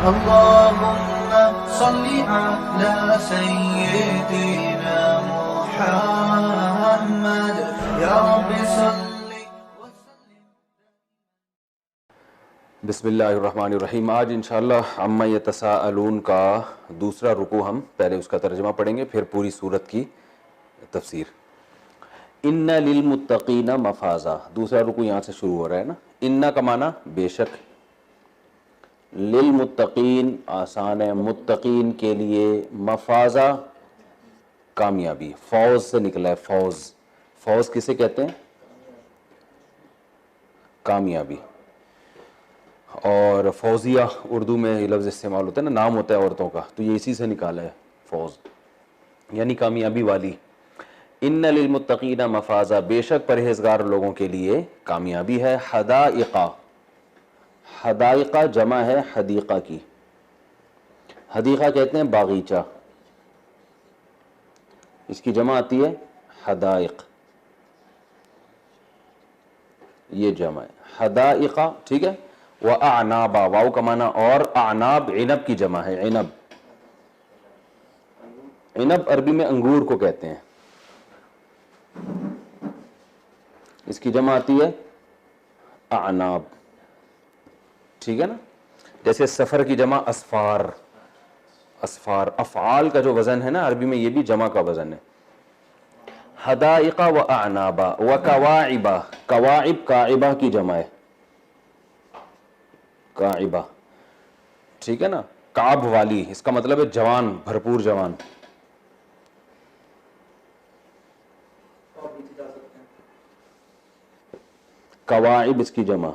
اللهم صل على سيدنا محمد یا رب صل وسلم. بسم اللہ الرحمن الرحیم. آج انشاءاللہ عما یتساءلون کا دوسرا رکوع ہم پہلے اس کا ترجمہ پڑھیں گے، پھر پوری سورت کی تفسیر. ان للمتقین مفازا، دوسرا رکوع یہاں سے شروع ہو رہا ہے نا. ان کا معنی بے شک، للمتقین آسان ہے، متقین کے لیے، مفازا کامیابی، فوز سے نکلا ہے. فوز، فوز کسے کہتے ہیں؟ کامیابی. اور فوزیہ اردو میں یہ لفظ استعمال ہوتا ہے نا، نام ہوتا ہے عورتوں کا، تو یہ اسی سے نکالا ہے فوز، یعنی کامیابی والی. ان للمتقین مفازا، بے شک پرہیزگار لوگوں کے لیے کامیابی ہے. حدائقہ، حدائقہ جمع ہے حدیقہ کی. حدیقہ کہتے ہیں باغیچہ، اس کی جمع آتی ہے حدائق، یہ جمع ہے حدائقہ، ٹھیک ہے. وَأَعْنَابًا، واو کا معنی اور، اعناب عنب کی جمع ہے. عنب، عنب عربی میں انگور کو کہتے ہیں، اس کی جمع آتی ہے اعناب، ٹھیک ہے نا. جیسے سفر کی جمع اسفار، اسفار. افعال کا جو وزن ہے نا عربی میں، یہ بھی جمع کا وزن ہے. حدائق و اعنابا و کواعبا، کواعب کاعبہ کی جمع ہے، کاعبہ، ٹھیک ہے نا. کعب والی، اس کا مطلب ہے جوان، بھرپور جوان. کواعب اس کی جمع،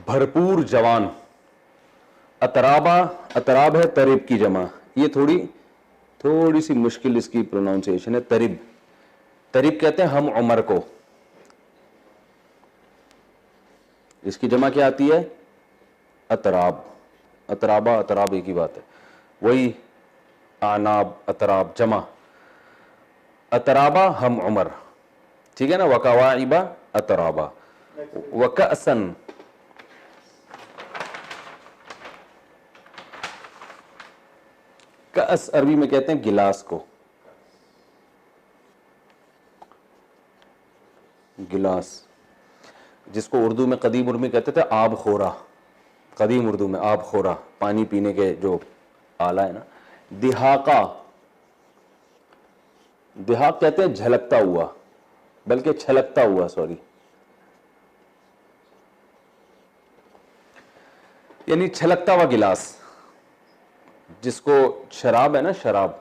بھرپور جوان. اترابا، اتراب ہے ترب کی جمع. یہ تھوڑی سی مشکل اس کی پروناؤنسیشن ہے. ترب، ترب کہتے ہیں ہم عمر کو. اس کی جمع کیا آتی ہے؟ اتراب. اترابا اتراب ایک ہی بات ہے، وہی اعناب اتراب جمع. اترابا ہم عمر، ٹھیک ہے نا. وکواعبا اترابا. وکأسن، کأس عربی میں کہتے ہیں گلاس کو، گلاس، جس کو اردو میں قدیم اردو میں کہتے تھے آب خورا. قدیم اردو میں آب خورا، پانی پینے کے جو آلہ ہے نا. دہاقہ، دہاق کہتے ہیں جھلکتا ہوا، بلکہ چھلکتا ہوا، سوری، یعنی چھلکتا ہوا گلاس. جس کو شراب ہے نا، شراب،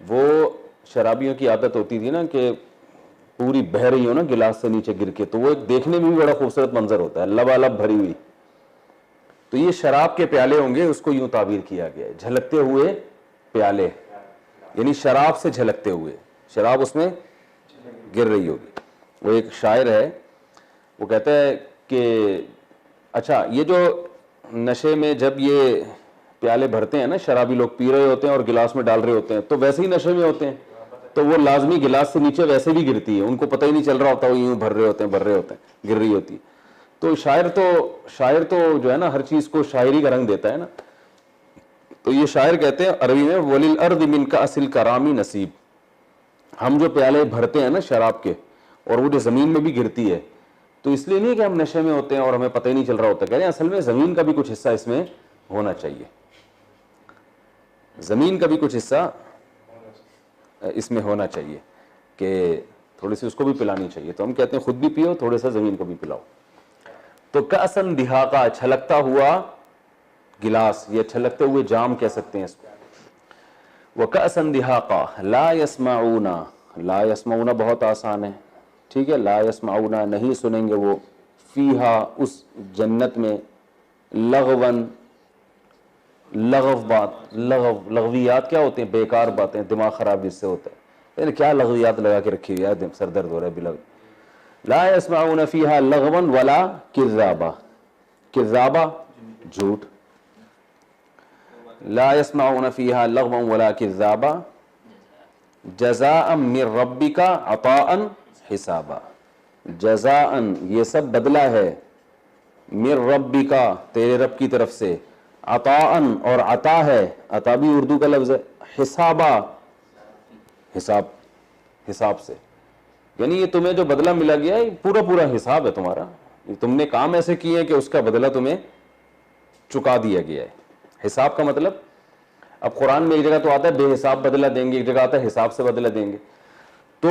وہ شرابیوں کی عادت ہوتی تھی نا کہ پوری بہہ رہی ہو نا گلاس سے نیچے گر کے، تو وہ ایک دیکھنے میں بھی بڑا خوبصورت منظر ہوتا ہے، لبالب بھری ہوئی. تو یہ شراب کے پیالے ہوں گے، اس کو یوں تعبیر کیا گیا ہے، جھلکتے ہوئے پیالے، یعنی شراب سے جھلکتے ہوئے، شراب اس میں گر رہی ہوگی. وہ ایک شاعر ہے، وہ کہتا ہے کہ اچھا، یہ جو نشے میں جب یہ پیالے بھرتے ہیں نا، شرابی لوگ پی رہے ہوتے ہیں اور گلاس میں ڈال رہے ہوتے ہیں، تو ویسے ہی نشے میں ہوتے ہیں، تو وہ لازمی گلاس سے نیچے ویسے بھی گرتی ہے، ان کو پتہ ہی نہیں چل رہا ہوتا، وہ یوں بھر رہے ہوتے ہیں گر رہی ہوتی. تو شاعر تو جو ہے نا ہر چیز کو شاعری کا رنگ دیتا ہے نا. تو یہ شاعر کہتے ہیں عربی میں وَلِلْأَرْضِ مِنْ كَأْسِ الْكَرَامِ نصیب، ہم جو پیالے بھرتے ہیں نا شراب کے، اور وہ جو زمین میں بھی گرتی ہے، تو اس لیے نہیں کہ ہم نشے میں ہوتے ہیں اور ہمیں پتہ ہی نہیں چل رہا ہوتا. کہہ رہے ہیں اصل میں زمین کا بھی کچھ حصہ اس میں ہونا چاہیے، زمین کا بھی کچھ حصہ اس میں ہونا چاہیے، کہ تھوڑی سی اس کو بھی پلانی چاہیے. تو ہم کہتے ہیں خود بھی پیو، تھوڑے سا زمین کو بھی پلاؤ. تو کأسن دہاقہ، چھلکتا ہوا گلاس، یہ چھلکتے ہوئے جام کہہ سکتے ہیں اس کو. وَكَأْسًا دِهَاقًا لَا يَسْمَعُونَ، لا يسمعون بہت آسان ہے، ٹھیک ہے. لا يسمعون، نہیں سنیں گے وہ، فیہا، اس جنت میں، لغون، لغو بات، لغویات کیا ہوتے ہیں؟ بیکار باتیں، دماغ خراب جس سے ہوتا ہے. یعنی کیا لغویات لگا کے رکھی ہوئی ہے، سر درد ہو رہا ہے بلغ. لا يسمعون فیہا لغوا ولا کذابا، کذابا جھوٹ. لا يسمعون فیہا لغوا ولا کذابا جزاء من ربک عطاء حسابا. جزاء، یہ سب بدلہ ہے، من ربک تیرے رب کی طرف سے، عطاءً اور عطا ہے، عطا بھی اردو کا لفظ ہے، حسابا حساب سے، یعنی یہ تمہیں جو بدلہ ملا گیا ہے پورا پورا حساب ہے تمہارا، تم نے کام ایسے کیے ہیں کہ اس کا بدلہ تمہیں چکا دیا گیا ہے۔ حساب کا مطلب اب قرآن میں ایک جگہ تو آتا ہے بے حساب بدلہ دیں گے، ایک جگہ آتا ہے حساب سے بدلہ دیں گے، تو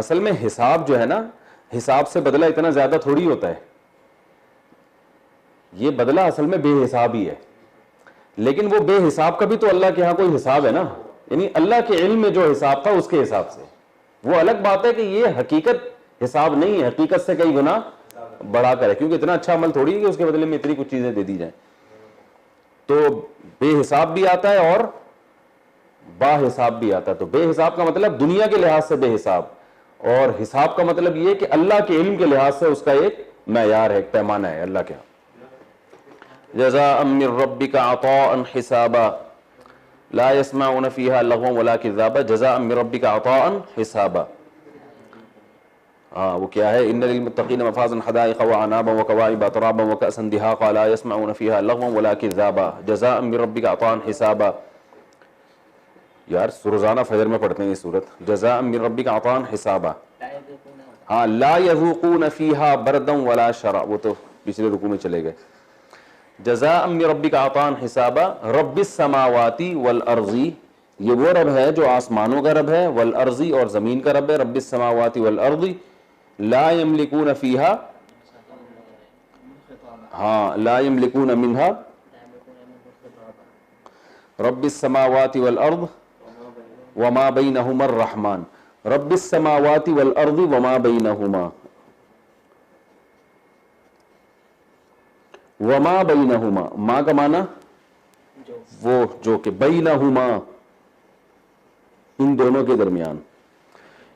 اصل میں حساب جو ہے نا، حساب سے بدلہ اتنا زیادہ تھوڑی ہوتا ہے، یہ بدلہ اصل میں بے حساب ہی ہے، لیکن وہ بے حساب کا بھی تو اللہ کے ہاں کوئی حساب ہے نا، یعنی اللہ کے علم میں جو حساب تھا اس کے حساب سے، وہ الگ بات ہے کہ یہ حقیقت حساب نہیں ہے، حقیقت سے کئی گنا بڑھا کر ہے، کیونکہ اتنا اچھا عمل تھوڑی ہے کہ اس کے بدلے میں اتنی کچھ چیزیں دے دی جائیں، تو بے حساب بھی آتا ہے اور با حساب بھی آتا ہے۔ تو بے حساب کا مطلب دنیا کے لحاظ سے بے حساب، اور حساب کا مطلب یہ کہ اللہ کے علم کے لحاظ سے اس کا ایک معیار ہے، ایک پیمانہ ہے اللہ کے ہاں۔ جزاء من ربک عطاء حسابا لا يسمعون فيها لغوا ولا كذابا جزاء من ربك عطاء حسابا۔ وہ کیا ہے؟ ان للمتقین مفازا حدائق وعنابا وكواعب اترابا وكأسا دهاقا لا يسمعون فيها لغوا ولا كذابا جزاء من ربك عطاء حسابا۔ یار روزانہ فجر میں پڑھتے ہیں یہ سورت، جزاء من ربک عطاء حسابا، لا يذوقون فيها بردا ولا شرابا، وہ تو پچھلے رکوع میں چلے گئے۔ جزاء من ربک عطاء حسابا رب السماوات والارض، یہ وہ رب ہے جو آسمانوں کا رب ہے، والارض اور زمین کا رب ہے، رب السماوات والارض لا یملکون فیہا، لا یملکون منہا، رب السماوات والارض وما بینہما الرحمن، رب السماوات والارض وما بینہما، وما بینہما، ما کا معنی وہ جو کہ بینہما ان دونوں کے درمیان،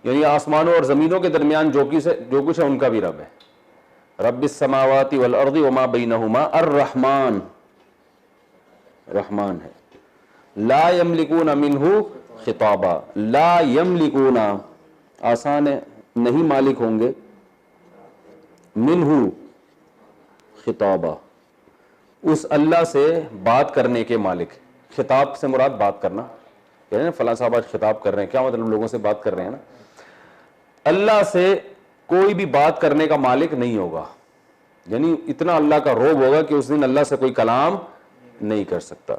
یعنی آسمانوں اور زمینوں کے درمیان جو کچھ ہے ان کا بھی رب ہے۔ رب السماوات والارض وما بینہما الرحمن، رحمان ہے۔ لا یملکون منہ خطابا، لا یملکون آسان ہے، نہیں مالک ہوں گے، منہ خطابا اس اللہ سے بات کرنے کے مالک، خطاب سے مراد بات کرنا، یعنی فلاں صاحب آج خطاب کر رہے ہیں، کیا مطلب لوگوں سے بات کر رہے ہیں نا، اللہ سے کوئی بھی بات کرنے کا مالک نہیں ہوگا، یعنی اتنا اللہ کا رعب ہوگا کہ اس دن اللہ سے کوئی کلام نہیں کر سکتا۔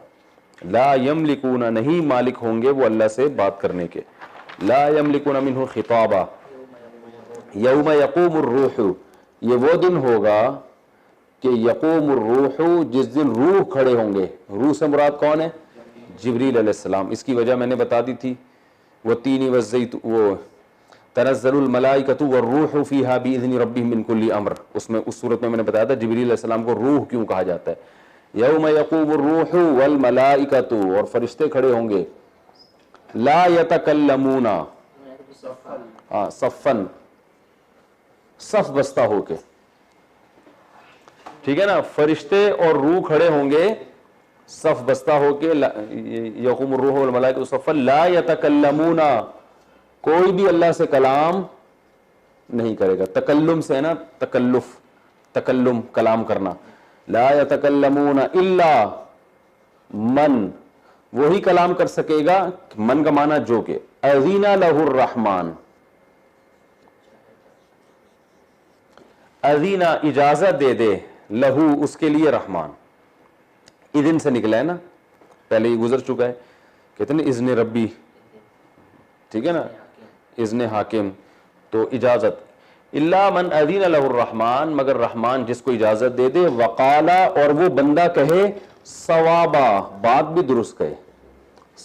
لا یملکون نہیں مالک ہوں گے وہ اللہ سے بات کرنے کے، لا یملکون منہ خطابا یوم یقوم الروح، یہ وہ دن ہوگا کہ یقوم الروح جس دن روح کھڑے ہوں گے، روح سے مراد کون ہے؟ جبریل علیہ السلام، اس کی وجہ میں نے بتا دی تھی، والتین والزیتون، وہ تنزل الملائکۃ والروح فیہا باذن ربہم من کل امر، اس صورت میں نے بتایا تھا جبریل علیہ السلام کو روح کیوں کہا جاتا ہے۔ یوم یقوم الروح والملائکۃ، اور فرشتے کھڑے ہوں گے، لا یتکلمون، صفن، صف بستہ ہو کے، ٹھیک ہے نا، فرشتے اور روح کھڑے ہوں گے صف بستہ ہو کے، یقوم الروح والملائکۃ صفا لا یتکلمون، کوئی بھی اللہ سے کلام نہیں کرے گا، تکلم سے ہے نا، تکلم کلام کرنا، لا یتکلمون الا من، وہی کلام کر سکے گا، من کا معنی جو کہ اذن لہ الرحمن، اذن اجازت دے دے، لہو اس کے لیے، رحمان اذن سے نکلا ہے نا، پہلے یہ گزر چکا ہے، کہتے ہیں اذن ربی، ٹھیک ہے نا، اذن حاکم، تو اجازت، الا من اذن لہ الرحمن، مگر رحمان جس کو اجازت دے دے، وقالا اور وہ بندہ کہے، صوابا بات بھی درست کہے،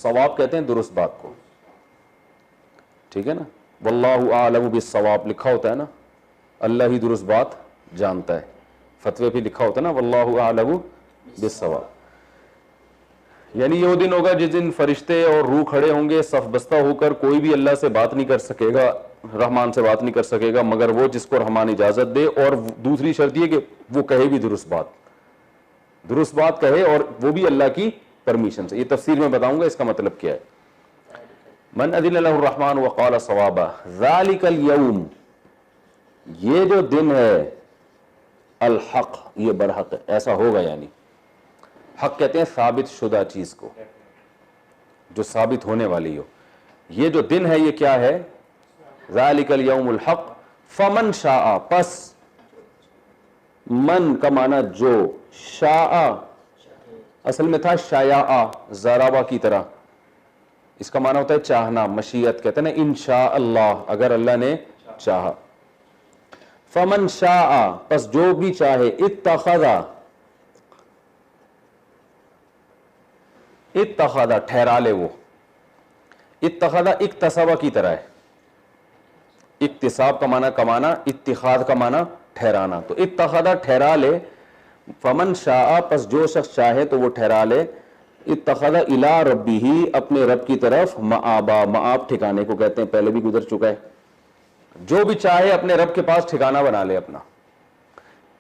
صواب کہتے ہیں درست بات کو، ٹھیک ہے نا، واللہ اعلم بالصواب لکھا ہوتا ہے نا، اللہ ہی درست بات جانتا ہے، فتوے پہ لکھا ہوتا ہے نا واللہ اعلم بالصواب، یعنی یہ وہ دن ہوگا جس دن فرشتے اور روح کھڑے ہوں گے صف بستہ ہو کر، کوئی بھی اللہ سے بات نہیں کر سکے گا، رحمان سے بات نہیں کر سکے گا مگر وہ جس کو رحمان اجازت دے، اور دوسری شرط یہ کہ وہ کہے بھی درست بات کہے، اور وہ بھی اللہ کی پرمیشن سے، یہ تفسیر میں بتاؤں گا اس کا مطلب کیا ہے۔ من اذن لہ الرحمن وقال صوابا ذالک الیوم، یہ جو دن ہے، الحق یہ برحق ہے، ایسا ہوگا، یعنی حق کہتے ہیں ثابت شدہ چیز کو جو ثابت ہونے والی ہو. یہ جو دن ہے یہ کیا ہے؟ ذالک الیوم الحق فمن شاء، پس من کا معنی جو، شاء اصل میں تھا شایع زارابا کی طرح، اس کا معنی ہوتا ہے چاہنا، مشیت، کہتے ہیں نا انشاء اللہ، اگر اللہ نے چاہا. فمن شاء پس جو بھی چاہے، اتخذ ٹھہرا لے وہ، اتخذ اکتسبہ کی طرح ہے، اکتساب کا معنی کمانا، اتخاذ کا معنی ٹھہرانا، تو اتخذ ٹھہرا لے، فمن شاء پس جو شخص چاہے تو وہ ٹھہرا لے، اتخذ الی ربہ اپنے رب کی طرف، مآبا، مآب ٹھکانے کو کہتے ہیں، پہلے بھی گزر چکا ہے، جو بھی چاہے اپنے رب کے پاس ٹھکانہ بنا لے اپنا.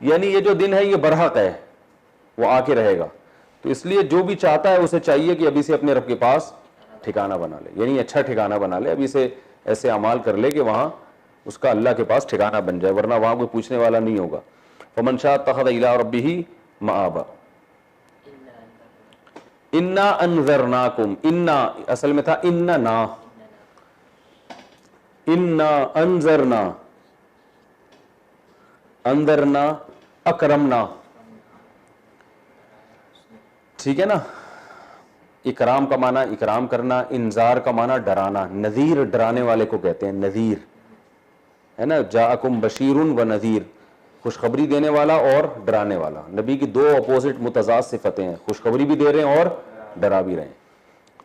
یعنی یہ جو دن ہے یہ برحق ہے، وہ آ کے رہے گا، تو اس لیے جو بھی چاہتا ہے اسے چاہیے کہ ابھی سے اپنے رب کے پاس ٹھکانہ بنا لے، یعنی اچھا ٹھکانہ بنا لے، ابھی سے ایسے اعمال کر لے کہ وہاں اس کا اللہ کے پاس ٹھکانہ بن جائے، ورنہ وہاں کوئی پوچھنے والا نہیں ہوگا. فمن شاء اتخذ الی ربہ مآبا. انا انذرناکم، انا اصل میں تھا انا انذرنا، انذرنا اکرمنا، ٹھیک ہے نا. اکرام کا معنی اکرام کرنا، انذار کا معنی ڈرانا، نذیر ڈرانے والے کو کہتے ہیں، نذیر ہے نا، جاءکم بشیر و نذیر، خوشخبری دینے والا اور ڈرانے والا. نبی کی دو اپوزٹ متضاد صفتیں ہیں، خوشخبری بھی دے رہے ہیں اور ڈرا بھی رہے ہیں.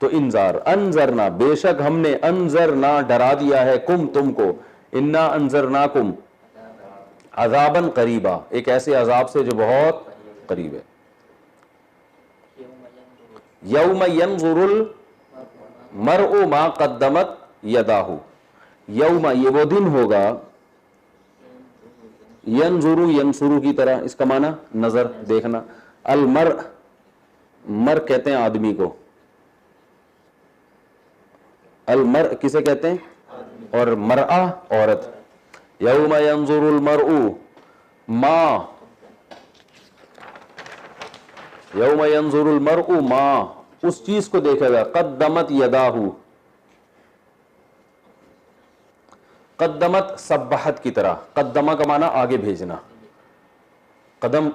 تو انذار، انذرنا بے شک ہم نے، انذرنا ڈرا دیا ہے، کم تم کو، انا انذرناکم عذابا قریبا، ایک ایسے عذاب سے جو بہت قریب ہے. یوم ینظر المرء ما قدمت یداہ، یوم یہ وہ دن ہوگا، ینظر ینصر کی طرح، اس کا معنی نظر دیکھنا، المرء مر کہتے ہیں آدمی کو، المرء کسے کہتے ہیں، اور مرأہ عورت. یوم ینظر المرء ما، یوم ینظر المرء ما اس چیز کو دیکھے گا، قدمت یداہ، قدمت سبحت کی طرح، قدمہ کا معنی آگے بھیجنا، قدم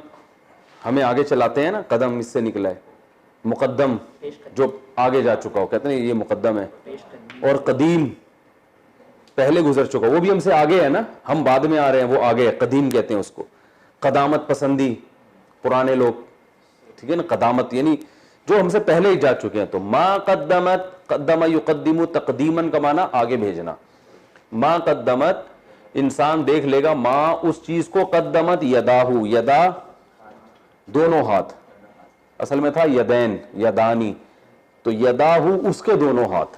ہمیں آگے چلاتے ہیں نا، قدم اس سے نکلا ہے، مقدم جو آگے جا چکا ہو کہتے ہیں یہ مقدم ہے، اور قدیم پہلے گزر چکا، وہ بھی ہم سے آگے ہے نا، ہم بعد میں آ رہے ہیں، وہ آگے ہے، قدیم کہتے ہیں اس کو. قدامت پسندی پرانے لوگ، ٹھیک ہے نا، قدامت یعنی جو ہم سے پہلے ہی جا چکے ہیں. تو ما قدمت، قدم یقدم تقدیما کا معنی آگے بھیجنا، ما قدمت انسان دیکھ لے گا، ما اس چیز کو، قدمت یداہ، یدا دونوں ہاتھ، اصل میں تھا یدین یدانی، تو یداہ اس کے دونوں ہاتھ،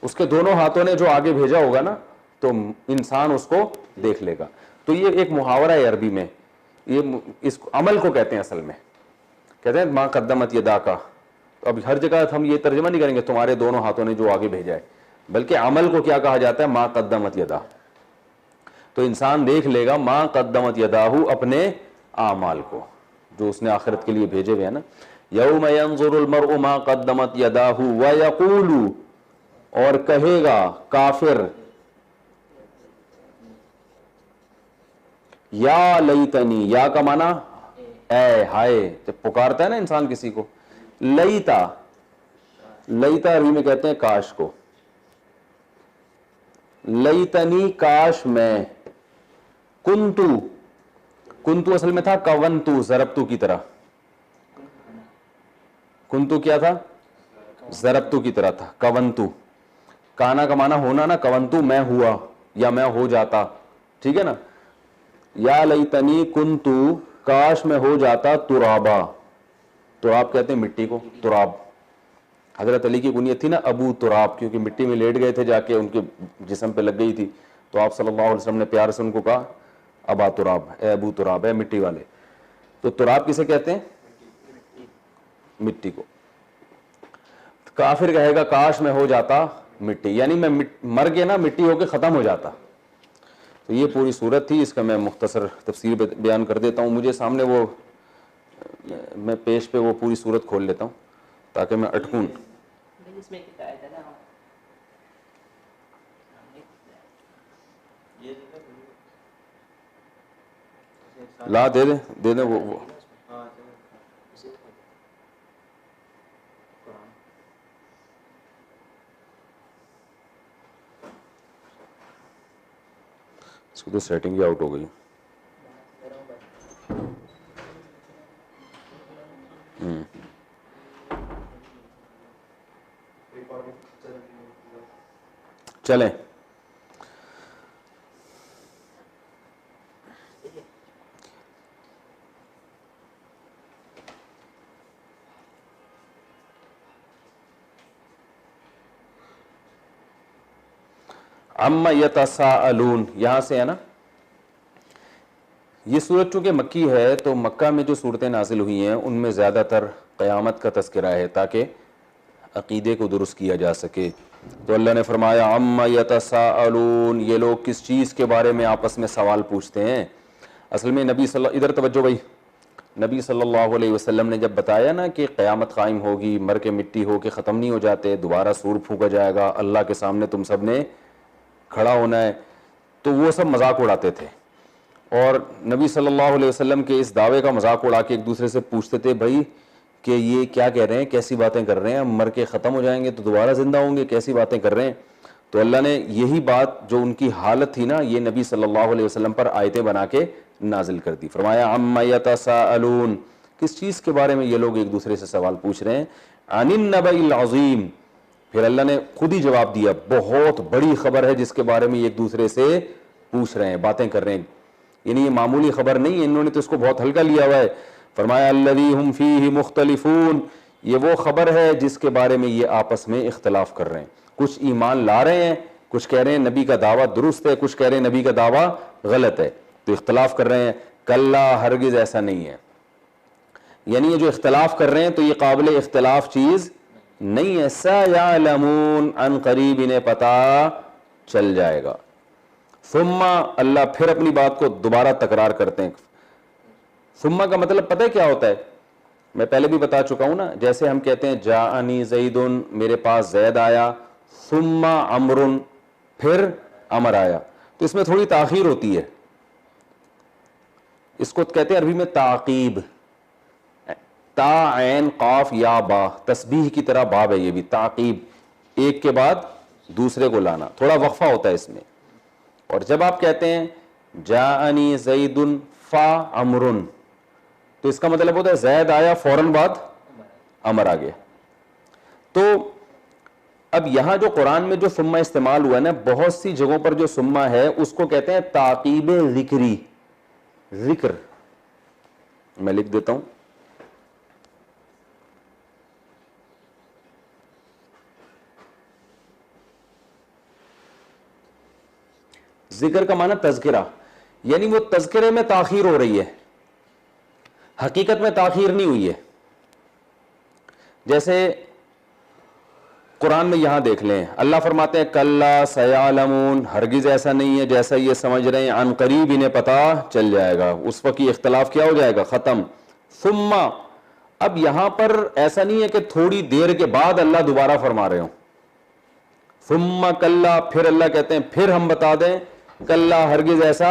اس کے دونوں ہاتھوں نے جو آگے بھیجا ہوگا نا تو انسان اس کو دیکھ لے گا. تو یہ ایک محاورہ ہے عربی میں، یہ اس عمل کو کہتے ہیں، اصل میں کہتے ہیں ما قدمت یدا کا. تو اب ہر جگہ ہم یہ ترجمہ نہیں کریں گے تمہارے دونوں ہاتھوں نے جو آگے بھیجا ہے، بلکہ عمل کو کیا کہا جاتا ہے، ما قدمت یدا. تو انسان دیکھ لے گا ما قدمت یداہ اپنے اعمال کو جو اس نے آخرت کے لیے بھیجے ہوئے ہیں نا. یوم ینظر المرء ما قدمت یداہ ویقول، اور کہے گا کافر، یا لیتنی، یا کا معنی اے ہائے، جب پکارتا ہے نا انسان کسی کو، لیتا، لیتا عربی میں کہتے ہیں کاش کو، لیتنی کاش میں، کنتو، کنتو اصل میں تھا کونتو، ضربتو کی طرح، کنتو کیا تھا، ضربتو کی طرح تھا، کونتو، کانا کا معنی ہونا نا، کونتو میں ہوا یا میں ہو جاتا، ٹھیک ہے نا. یا لیتنی کنتو کاش میں ہو جاتا ترابا، تراب کہتے ہیں مٹی کو، تراب. حضرت علی کی کنیت تھی نا ابو تراب، کیونکہ مٹی میں لیٹ گئے تھے جا کے، ان کے جسم پہ لگ گئی تھی، تو آپ صلی اللہ علیہ وسلم نے پیار سے ان کو کہا ابا تراب، اے ابو تراب، اے مٹی والے. تو تراب کسے کہتے ہیں، مٹی کو. کافر کہے گا کاش میں ہو جاتا مٹی، یعنی میں مر کے نا مٹی ہو کے ختم ہو جاتا. تو یہ پوری صورت تھی. اس کا میں مختصر تفسیر بیان کر دیتا ہوں. مجھے سامنے وہ میں پیش پہ وہ پوری صورت کھول لیتا ہوں تاکہ میں اٹکوں. لا دے دیں وہ اس کی تو سیٹنگ ہی آؤٹ ہو گئی. چلیں عما یتساءلون یہاں سے ہے نا. یہ صورت چونکہ مکی ہے تو مکہ میں جو صورتیں نازل ہوئی ہیں ان میں زیادہ تر قیامت کا تذکرہ ہے تاکہ عقیدے کو درست کیا جا سکے. تو اللہ نے فرمایا عما یتساءلون, یہ لوگ کس چیز کے بارے میں آپس میں سوال پوچھتے ہیں. اصل میں ادھر توجہ بھائی, نبی صلی اللہ علیہ وسلم نے جب بتایا نا کہ قیامت قائم ہوگی, مر کے مٹی ہو کے ختم نہیں ہو جاتے, دوبارہ سور پھونکا جائے گا, اللہ کے سامنے تم سب نے کھڑا ہونا ہے, تو وہ سب مذاق اڑاتے تھے. اور نبی صلی اللہ علیہ وسلم کے اس دعوے کا مذاق اڑا کے ایک دوسرے سے پوچھتے تھے بھائی کہ یہ کیا کہہ رہے ہیں, کیسی باتیں کر رہے ہیں, مر کے ختم ہو جائیں گے تو دوبارہ زندہ ہوں گے, کیسی باتیں کر رہے ہیں. تو اللہ نے یہی بات جو ان کی حالت تھی نا, یہ نبی صلی اللہ علیہ وسلم پر آیتیں بنا کے نازل کر دی. فرمایا عما یتساءلون, کس چیز کے بارے میں یہ لوگ ایک دوسرے سے سوال پوچھ رہے ہیں. عن النبأ العظیم, پھر اللہ نے خود ہی جواب دیا, بہت بڑی خبر ہے جس کے بارے میں ایک دوسرے سے پوچھ رہے ہیں, باتیں کر رہے ہیں. یعنی یہ معمولی خبر نہیں ہے, انہوں نے تو اس کو بہت ہلکا لیا ہوا ہے. فرمایا الذی ہم فیہ مختلفون, یہ وہ خبر ہے جس کے بارے میں یہ آپس میں اختلاف کر رہے ہیں. کچھ ایمان لا رہے ہیں, کچھ کہہ رہے ہیں نبی کا دعویٰ درست ہے, کچھ کہہ رہے ہیں نبی کا دعویٰ غلط ہے, تو اختلاف کر رہے ہیں. کلا, ہرگز ایسا نہیں ہے. یعنی یہ جو اختلاف کر رہے ہیں تو یہ قابل اختلاف چیز نہیں ہے. سیعلمون, عن قریب انہیں پتہ چل جائے گا. ثم, اللہ پھر اپنی بات کو دوبارہ تکرار کرتے ہیں. ثم کا مطلب پتہ ہے کیا ہوتا ہے, میں پہلے بھی بتا چکا ہوں نا. جیسے ہم کہتے ہیں جاءنی زید, میرے پاس زید آیا, ثم عمر, پھر عمر آیا, تو اس میں تھوڑی تاخیر ہوتی ہے. اس کو کہتے ہیں عربی میں تعقیب. تا عین قاف یا با, تسبیح کی طرح باب ہے یہ بھی, تعقیب, ایک کے بعد دوسرے کو لانا, تھوڑا وقفہ ہوتا ہے اس میں. اور جب آپ کہتے ہیں جاءنی زید فا عمر, تو اس کا مطلب ہوتا ہے زید آیا فوراً بعد عمر آ گیا. تو اب یہاں جو قرآن میں جو ثم استعمال ہوا ہے نا, بہت سی جگہوں پر جو ثم ہے اس کو کہتے ہیں تعقیب ذکری, ذکر. میں لکھ دیتا ہوں. ذکر کا معنی تذکرہ, یعنی وہ تذکرے میں تاخیر ہو رہی ہے, حقیقت میں تاخیر نہیں ہوئی ہے. جیسے قرآن میں یہاں دیکھ لیں, اللہ فرماتے ہیں کلا سیعلمون, ہرگز ایسا نہیں ہے جیسا یہ سمجھ رہے ہیں, عن قریب انہیں پتہ چل جائے گا, اس وقت یہ اختلاف کیا ہو جائے گا, ختم. ثم, اب یہاں پر ایسا نہیں ہے کہ تھوڑی دیر کے بعد اللہ دوبارہ فرما رہے ہوں. ثم کلا, پھر اللہ کہتے ہیں پھر ہم بتا دیں, کلا, ہرگز ایسا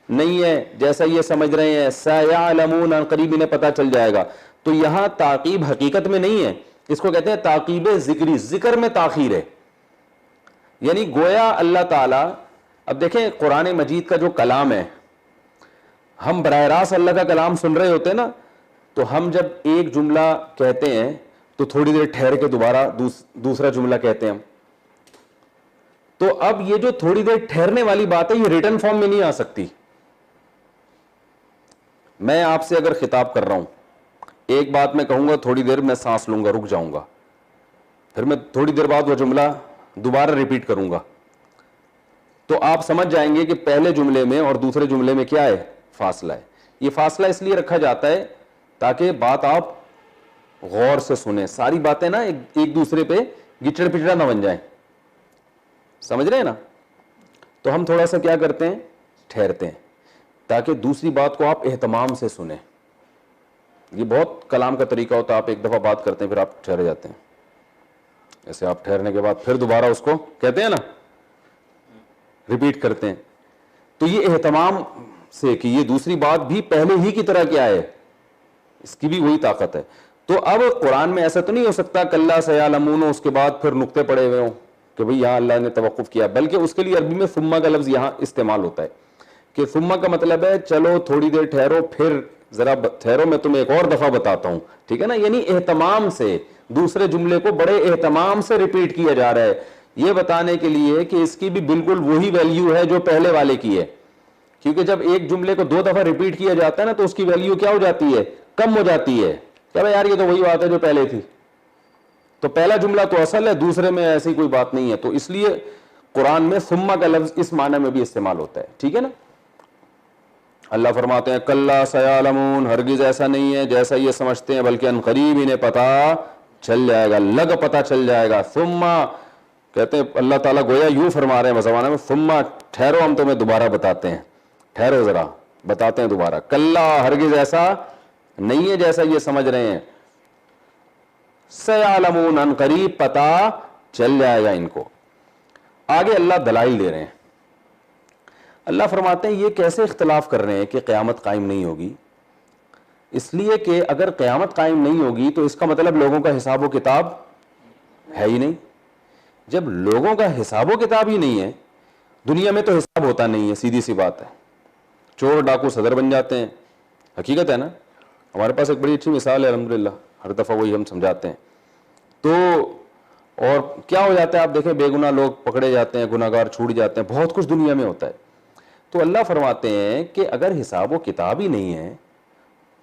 نہیں ہے جیسا یہ سمجھ رہے ہیں, سیعلمون, عن قریب انہیں پتہ چل جائے گا. تو یہاں تعقیب حقیقت میں نہیں ہے, اس کو کہتے ہیں تعقیب ذکری, ذکر میں تاخیر ہے. یعنی گویا اللہ تعالیٰ, اب دیکھیں قرآن مجید کا جو کلام ہے, ہم براہ راست اللہ کا کلام سن رہے ہوتے ہیں نا, تو ہم جب ایک جملہ کہتے ہیں تو تھوڑی دیر ٹھہر کے دوبارہ دوسرا جملہ کہتے ہیں ہم. تو اب یہ جو تھوڑی دیر ٹھہرنے والی بات ہے یہ ریٹن فارم میں نہیں آ سکتی. میں آپ سے اگر خطاب کر رہا ہوں, ایک بات میں کہوں گا, تھوڑی دیر میں سانس لوں گا, رک جاؤں گا, پھر میں تھوڑی دیر بعد وہ جملہ دوبارہ ریپیٹ کروں گا, تو آپ سمجھ جائیں گے کہ پہلے جملے میں اور دوسرے جملے میں کیا ہے, فاصلہ ہے. یہ فاصلہ اس لیے رکھا جاتا ہے تاکہ بات آپ غور سے سنیں, ساری باتیں نا ایک دوسرے پہ گچڑ پچڑا نہ بن جائیں. سمجھ رہے ہیں نا. تو ہم تھوڑا سا کیا کرتے ہیں, ٹھہرتے ہیں تاکہ دوسری بات کو آپ اہتمام سے سنیں. یہ بہت کلام کا طریقہ ہوتا ہے, آپ ایک دفعہ بات کرتے ہیں پھر آپ ٹھہر جاتے ہیں, ایسے آپ ٹھہرنے کے بعد پھر دوبارہ اس کو کہتے ہیں نا, ریپیٹ کرتے ہیں. تو یہ اہتمام سے کہ یہ دوسری بات بھی پہلے ہی کی طرح کیا ہے, اس کی بھی وہی طاقت ہے. تو اب قرآن میں ایسا تو نہیں ہو سکتا کلا سیعلمون اس کے بعد پھر نقطے پڑے ہوئے ہوں کہ بھئی یہاں اللہ نے توقف کیا, بلکہ اس کے لیے عربی میں ثم کا لفظ یہاں استعمال ہوتا ہے کہ ثم کا مطلب ہے چلو تھوڑی دیر ٹھہرو, پھر ذرا ٹھہرو میں تمہیں ایک اور دفعہ بتاتا ہوں, ٹھیک ہے نا. یعنی اہتمام سے دوسرے جملے کو بڑے اہتمام سے ریپیٹ کیا جا رہا ہے, یہ بتانے کے لیے کہ اس کی بھی بالکل وہی ویلیو ہے جو پہلے والے کی ہے. کیونکہ جب ایک جملے کو 2 دفعہ ریپیٹ کیا جاتا ہے نا تو اس کی ویلیو کیا ہو جاتی ہے, کم ہو جاتی ہے. کہ یار یہ تو وہی بات ہے جو پہلے تھی, تو پہلا جملہ تو اصل ہے, دوسرے میں ایسی کوئی بات نہیں ہے. تو اس لیے قرآن میں ثم کا لفظ اس معنی میں بھی استعمال ہوتا ہے, ٹھیک ہے نا. اللہ فرماتے ہیں کلا سیعلمون, ہرگز ایسا نہیں ہے جیسا یہ سمجھتے ہیں, بلکہ ان قریب انہیں پتا چل جائے گا, لگ پتا چل جائے گا. ثم کہتے ہیں اللہ تعالیٰ گویا یوں فرما رہے ہیں زمانہ میں, ثم ٹھہرو ہم تمہیں دوبارہ بتاتے ہیں, ٹھہرو ذرا بتاتے ہیں دوبارہ. کلا ہرگز ایسا نہیں ہے جیسا یہ سمجھ رہے ہیں, سیعلمون ان قریب پتا چل جائے گا ان کو. آگے اللہ دلائل دے رہے ہیں. اللہ فرماتے ہیں یہ کیسے اختلاف کر رہے ہیں کہ قیامت قائم نہیں ہوگی, اس لیے کہ اگر قیامت قائم نہیں ہوگی تو اس کا مطلب لوگوں کا حساب و کتاب ہے ہی نہیں. جب لوگوں کا حساب و کتاب ہی نہیں ہے, دنیا میں تو حساب ہوتا نہیں ہے, سیدھی سی بات ہے. چور ڈاکو صدر بن جاتے ہیں, حقیقت ہے نا. ہمارے پاس ایک بڑی اچھی مثال ہے الحمدللہ, ہر دفعہ وہی ہم سمجھاتے ہیں. تو اور کیا ہو جاتا ہے آپ دیکھیں, بے گناہ لوگ پکڑے جاتے ہیں, گناہ گار چھوٹ جاتے ہیں, بہت کچھ دنیا میں ہوتا ہے. تو اللہ فرماتے ہیں کہ اگر حساب و کتاب ہی نہیں ہے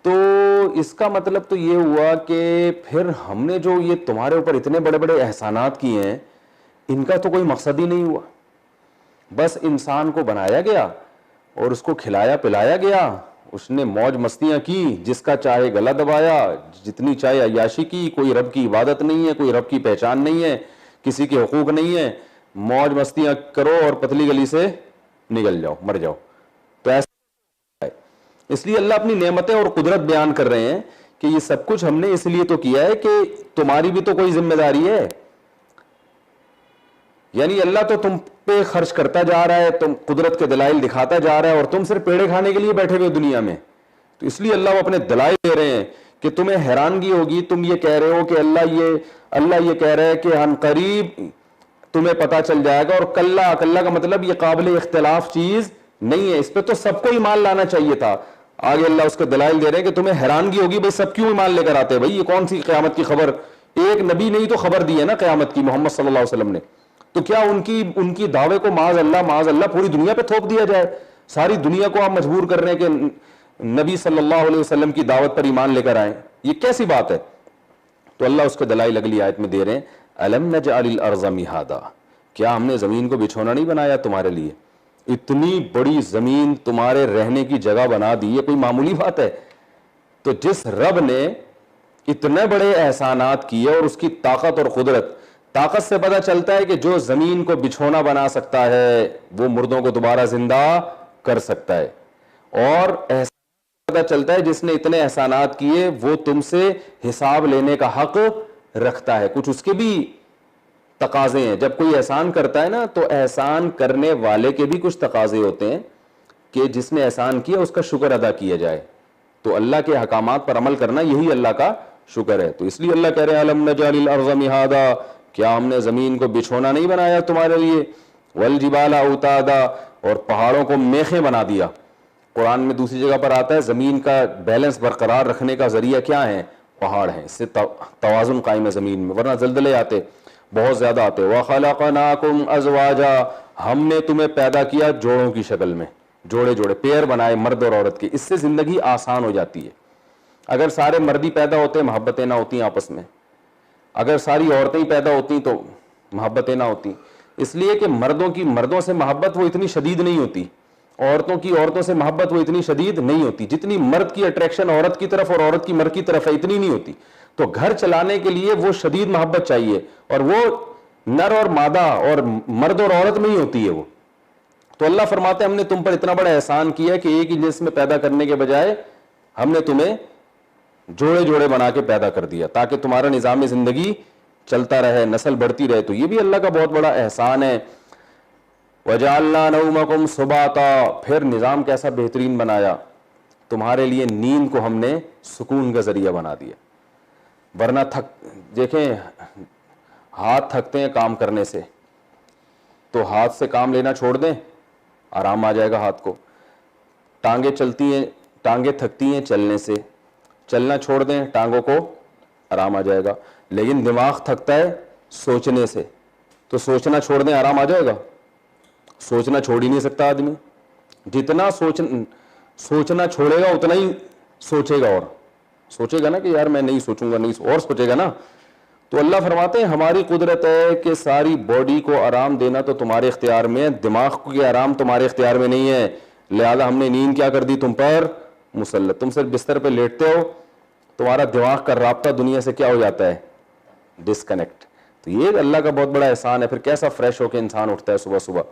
تو اس کا مطلب تو یہ ہوا کہ پھر ہم نے جو یہ تمہارے اوپر اتنے بڑے بڑے احسانات کیے ہیں ان کا تو کوئی مقصد ہی نہیں ہوا. بس انسان کو بنایا گیا اور اس کو کھلایا پلایا گیا, اس نے موج مستیاں کی, جس کا چاہے گلا دبایا, جتنی چاہے عیاشی کی, کوئی رب کی عبادت نہیں ہے, کوئی رب کی پہچان نہیں ہے, کسی کے حقوق نہیں ہے, موج مستیاں کرو اور پتلی گلی سے نکل جاؤ, مر جاؤ. تو ایسا ہے. اس لیے اللہ اپنی نعمتیں اور قدرت بیان کر رہے ہیں کہ یہ سب کچھ ہم نے اس لیے تو کیا ہے کہ تمہاری بھی تو کوئی ذمہ داری ہے. یعنی اللہ تو تم پہ خرچ کرتا جا رہا ہے, تم قدرت کے دلائل دکھاتا جا رہا ہے, اور تم صرف پیڑے کھانے کے لیے بیٹھے ہوئے دنیا میں. تو اس لیے اللہ وہ اپنے دلائل دے رہے ہیں کہ تمہیں حیرانگی ہوگی, تم یہ کہہ رہے ہو کہ اللہ یہ کہہ رہا ہے کہ ہم قریب تمہیں پتا چل جائے گا, اور کلا کا مطلب یہ قابل اختلاف چیز نہیں ہے, اس پہ تو سب کو ایمان لانا چاہیے تھا. آگے اللہ اس کے دلائل دے رہے ہیں کہ تمہیں حیرانگی ہوگی, بھائی سب کیوں ایمان لے کر آتے ہیں, بھائی یہ کون سی قیامت کی خبر, ایک نبی نے ہی تو خبر دی ہے نا قیامت کی, محمد صلی اللہ علیہ وسلم نے. تو کیا ان کی دعوے کو معاذ اللہ پوری دنیا پہ تھوپ دیا جائے, ساری دنیا کو آپ مجبور کر رہے ہیں کہ نبی صلی اللہ علیہ وسلم کی دعوت پر ایمان لے کر آئیں, یہ کیسی بات ہے. تو اللہ اس کے دلائل اگلی آیت میں دے رہے ہیں, الم نجعل الارض مہادا, کیا ہم نے زمین کو بچھونا نہیں بنایا تمہارے لیے, اتنی بڑی زمین تمہارے رہنے کی جگہ بنا دی, یہ کوئی معمولی بات ہے. تو جس رب نے اتنے بڑے احسانات کیے اور اس کی طاقت اور قدرت, طاقت سے پتہ چلتا ہے کہ جو زمین کو بچھونا بنا سکتا ہے وہ مردوں کو دوبارہ زندہ کر سکتا ہے, اور پتہ چلتا ہے جس نے اتنے احسانات کیے وہ تم سے حساب لینے کا حق رکھتا ہے. کچھ اس کے بھی تقاضے ہیں, جب کوئی احسان کرتا ہے نا تو احسان کرنے والے کے بھی کچھ تقاضے ہوتے ہیں کہ جس نے احسان کیا اس کا شکر ادا کیا جائے. تو اللہ کے احکامات پر عمل کرنا یہی اللہ کا شکر ہے. تو اس لیے اللہ کہہ رہے ہیں الم نجعل الارض مہادا, کیا ہم نے زمین کو بچھونا نہیں بنایا تمہارے لیے, والجبال اوتادا, اور پہاڑوں کو میخیں بنا دیا. قرآن میں دوسری جگہ پر آتا ہے زمین کا بیلنس برقرار رکھنے کا ذریعہ کیا ہے, پہاڑ ہیں, اس سے توازن قائم ہے زمین میں, ورنہ زلزلے آتے بہت زیادہ آتے. وَخَلَقْنَاكُمْ أَزْوَاجًا, ہم نے تمہیں پیدا کیا جوڑوں کی شکل میں, جوڑے جوڑے پیر بنائے مرد اور عورت کے, اس سے زندگی آسان ہو جاتی ہے. اگر سارے مردی پیدا ہوتے محبتیں نہ ہوتی آپس میں, اگر ساری عورتیں ہی پیدا ہوتی تو محبتیں نہ ہوتی. اس لیے کہ مردوں سے محبت وہ اتنی شدید نہیں ہوتی, عورتوں سے محبت وہ اتنی شدید نہیں ہوتی, جتنی مرد کی اٹریکشن عورت کی طرف اور عورت کی مرد کی طرف ہے اتنی نہیں ہوتی. تو گھر چلانے کے لیے وہ شدید محبت چاہیے, اور وہ نر اور مادہ اور مرد اور عورت میں ہی ہوتی ہے وہ. تو اللہ فرماتے ہیں ہم نے تم پر اتنا بڑا احسان کیا کہ ایک ہی جنس میں پیدا کرنے کے بجائے ہم نے تمہیں جوڑے جوڑے بنا کے پیدا کر دیا تاکہ تمہارا نظام زندگی چلتا رہے, نسل بڑھتی رہے. تو یہ بھی اللہ کا بہت بڑا احسان ہے. وَجَعَلْنَا نَوْمَكُمْ سُبَاتًا, پھر نظام کیسا بہترین بنایا, تمہارے لیے نیند کو ہم نے سکون کا ذریعہ بنا دیا. ورنہ دیکھیں ہاتھ تھکتے ہیں کام کرنے سے, تو ہاتھ سے کام لینا چھوڑ دیں, آرام آ جائے گا ہاتھ کو. ٹانگیں چلتی ہیں, ٹانگیں تھکتی ہیں چلنے سے, چلنا چھوڑ دیں, ٹانگوں کو آرام آ جائے گا. لیکن دماغ تھکتا ہے سوچنے سے, تو سوچنا چھوڑ دیں, آرام آ جائے گا. سوچنا چھوڑ ہی نہیں سکتا آدمی. جتنا سوچنا چھوڑے گا اتنا ہی سوچے گا, اور سوچے گا نا کہ یار میں نہیں سوچوں گا, نہیں, اور سوچے گا نا. تو اللہ فرماتے ہیں ہماری قدرت ہے کہ ساری باڈی کو آرام دینا تو تمہارے اختیار میں ہے, دماغ کو آرام تمہارے اختیار میں نہیں ہے. لہذا ہم نے نیند کیا کر دی تم پر مسلط. تم صرف بستر پہ لیٹتے ہو, تمہارا دماغ کا رابطہ دنیا سے کیا ہو جاتا ہے, ڈسکنیکٹ. تو یہ اللہ کا بہت بڑا احسان ہے. پھر کیسا فریش ہو کے انسان اٹھتا ہے صبح صبح.